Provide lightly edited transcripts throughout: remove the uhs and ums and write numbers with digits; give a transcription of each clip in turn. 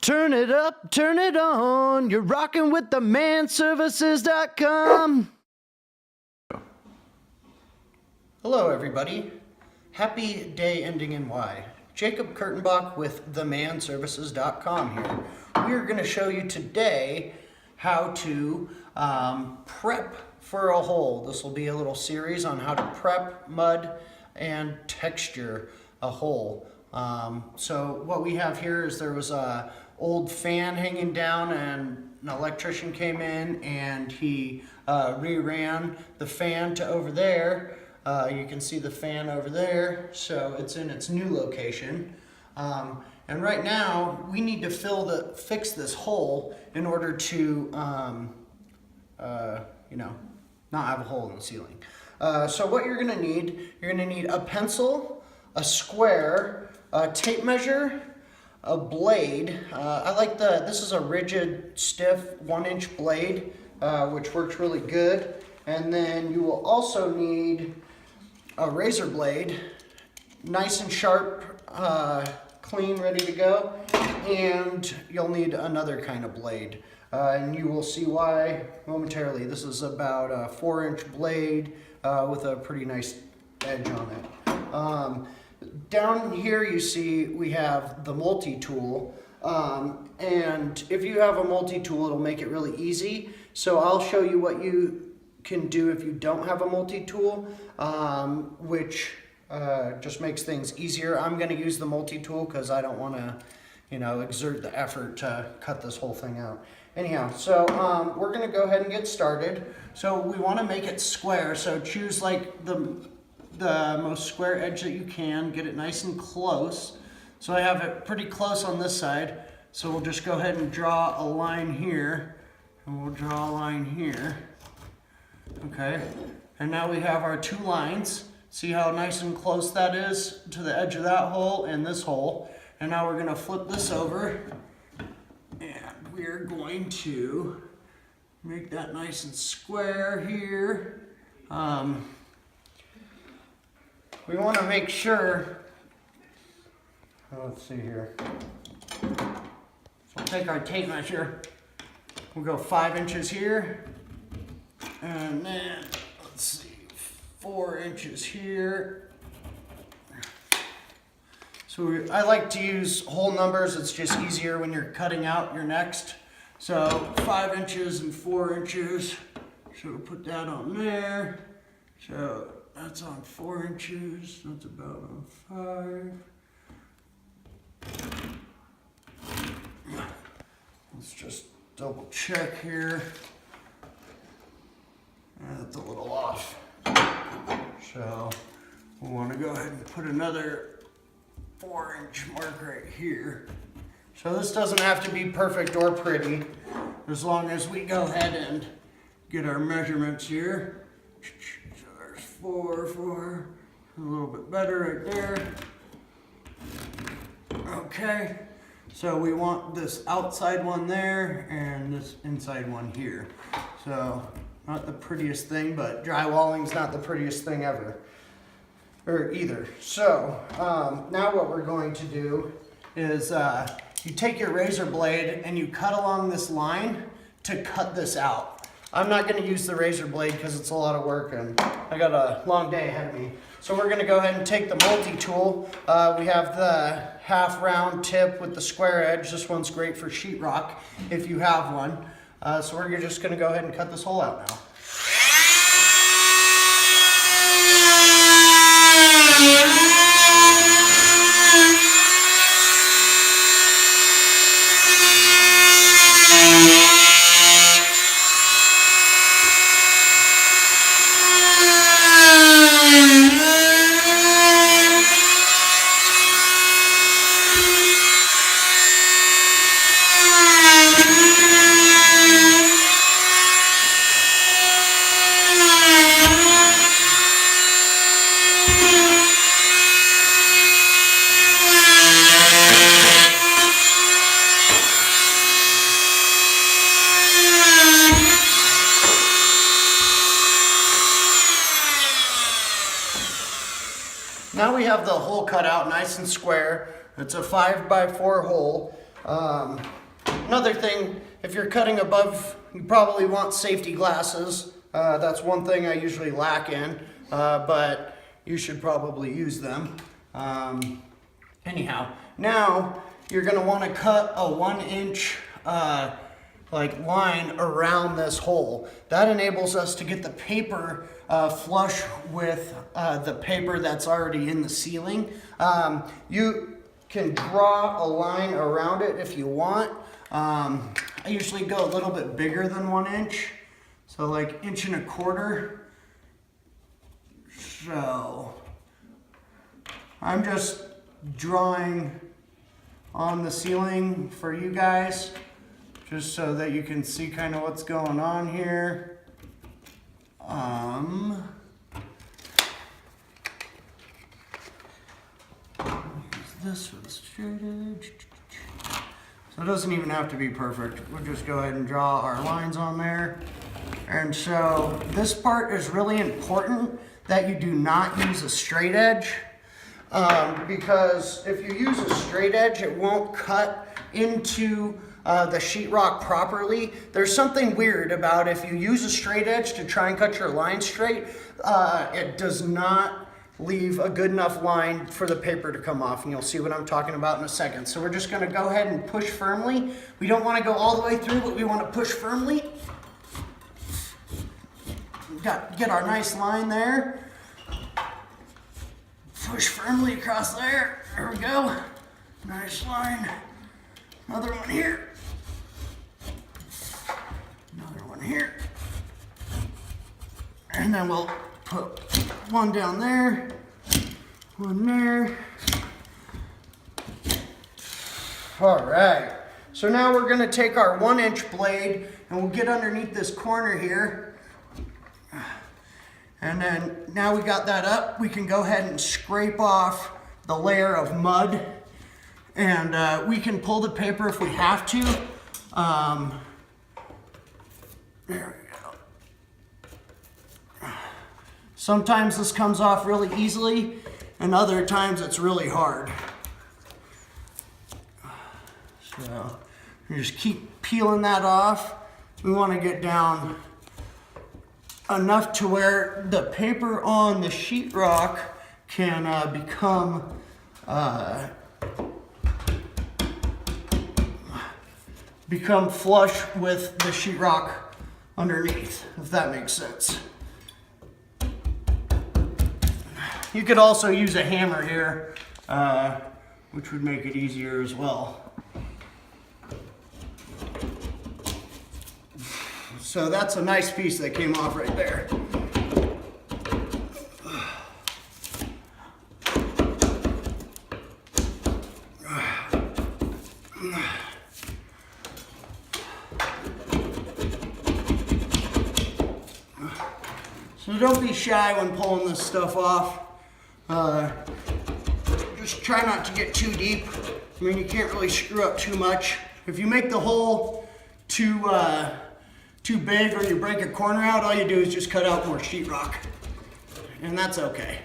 Turn it up, turn it on. You're rocking with the manservices.com. Hello, everybody. Happy day ending in Y. Jacob Kurtenbach with themanservices.com here. We are going to show you today how to prep for a hole. This will be a little series on how to prep, mud, and texture a hole. So what we have here is there was a old fan hanging down and an electrician came in and he reran the fan to over there. You can see the fan over there, so it's in its new location. And right now we need to fix this hole in order to not have a hole in the ceiling. So what you're gonna need a pencil, a square, a tape measure, a blade. This is a rigid, stiff 1-inch blade, which works really good. And then you will also need a razor blade, nice and sharp, clean, ready to go. And you'll need another kind of blade. And you will see why momentarily. This is about a 4-inch blade with a pretty nice edge on it. Down here you see we have the multi-tool, and if you have a multi-tool it'll make it really easy. So I'll show you what you can do if you don't have a multi-tool, which just makes things easier. I'm going to use the multi-tool because I don't want to exert the effort to cut this whole thing out. Anyhow, so we're going to go ahead and get started. So we want to make it square, so choose like the most square edge that you can, get it nice and close. So I have it pretty close on this side, so we'll just go ahead and draw a line here, and we'll draw a line here. Okay, and now we have our two lines. See how nice and close that is to the edge of that hole and this hole. And now we're gonna flip this over, and we're going to make that nice and square here. We want to make sure, let's see here. So we'll take our tape measure. We'll go 5 inches here. And then, let's see, 4 inches here. So I like to use whole numbers. It's just easier when you're cutting out your next. So 5 inches and 4 inches. So we'll put that on there. So that's on 4 inches, that's about on 5. Let's just double check here. That's a little off. So we want to go ahead and put another 4-inch mark right here. So this doesn't have to be perfect or pretty, as long as we go ahead and get our measurements here. 4, a little bit better right there. Okay, so we want this outside one there and this inside one here. So not the prettiest thing, but drywalling's not the prettiest thing ever, or either. So now what we're going to do is you take your razor blade and you cut along this line to cut this out. I'm not going to use the razor blade because it's a lot of work and I got a long day ahead of me. So we're going to go ahead and take the multi-tool. We have the half round tip with the square edge. This one's great for sheetrock if you have one. So we're just going to go ahead and cut this hole out now. Now we have the hole cut out nice and square. It's a 5x4 hole. Another thing, if you're cutting above, you probably want safety glasses. That's one thing I usually lack in, but you should probably use them. Anyhow, now you're gonna wanna cut a 1-inch line around this hole. That enables us to get the paper flush with the paper that's already in the ceiling. You can draw a line around it if you want. I usually go a little bit bigger than 1 inch, so like 1.25 inches. So I'm just drawing on the ceiling for you guys, just so that you can see kind of what's going on here. Use this for the straight edge. So it doesn't even have to be perfect. We'll just go ahead and draw our lines on there. And so this part is really important that you do not use a straight edge, because if you use a straight edge, it won't cut into the sheetrock properly. There's something weird about if you use a straight edge to try and cut your line straight, it does not leave a good enough line for the paper to come off, and you'll see what I'm talking about in a second. So we're just gonna go ahead and push firmly. We don't wanna go all the way through, but we wanna push firmly. Get our nice line there. Push firmly across there. There we go. Nice line. Another one here. Another one here. And then we'll put one down there, one there. All right. So now we're gonna take our 1-inch blade and we'll get underneath this corner here. And then now we got that up, we can go ahead and scrape off the layer of mud, and we can pull the paper if we have to. There we go. Sometimes this comes off really easily, and other times it's really hard. So you just keep peeling that off. We want to get down enough to where the paper on the sheetrock can become flush with the sheetrock underneath, if that makes sense. You could also use a hammer here, which would make it easier as well. So that's a nice piece that came off right there. So don't be shy when pulling this stuff off. Just try not to get too deep. I mean, you can't really screw up too much. If you make the hole too big or you break a corner out, all you do is just cut out more sheetrock, and that's okay.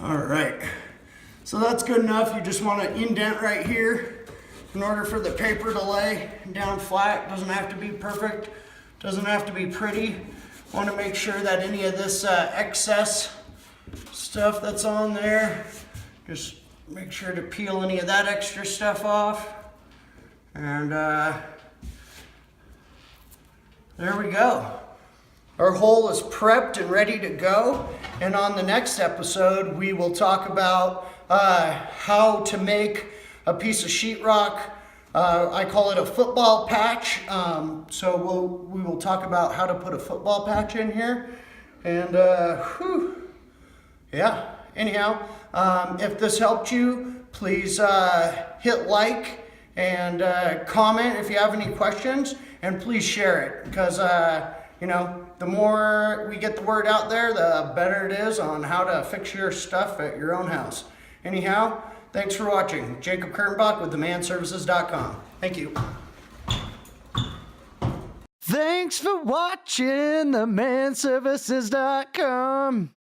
All right, so that's good enough. You just want to indent right here in order for the paper to lay down flat. Doesn't have to be perfect, doesn't have to be pretty. Want to make sure that any of this excess stuff that's on there, just make sure to peel any of that extra stuff off. And there we go. Our hole is prepped and ready to go. And on the next episode, we will talk about how to make a piece of sheetrock. I call it a football patch. So we will talk about how to put a football patch in here. And yeah, anyhow, if this helped you, please hit like and comment if you have any questions, and please share it, because You know, the more we get the word out there, the better it is on how to fix your stuff at your own house. Anyhow, thanks for watching. Jacob Kurtenbach with themanservices.com. Thank you. Thanks for watching themanservices.com.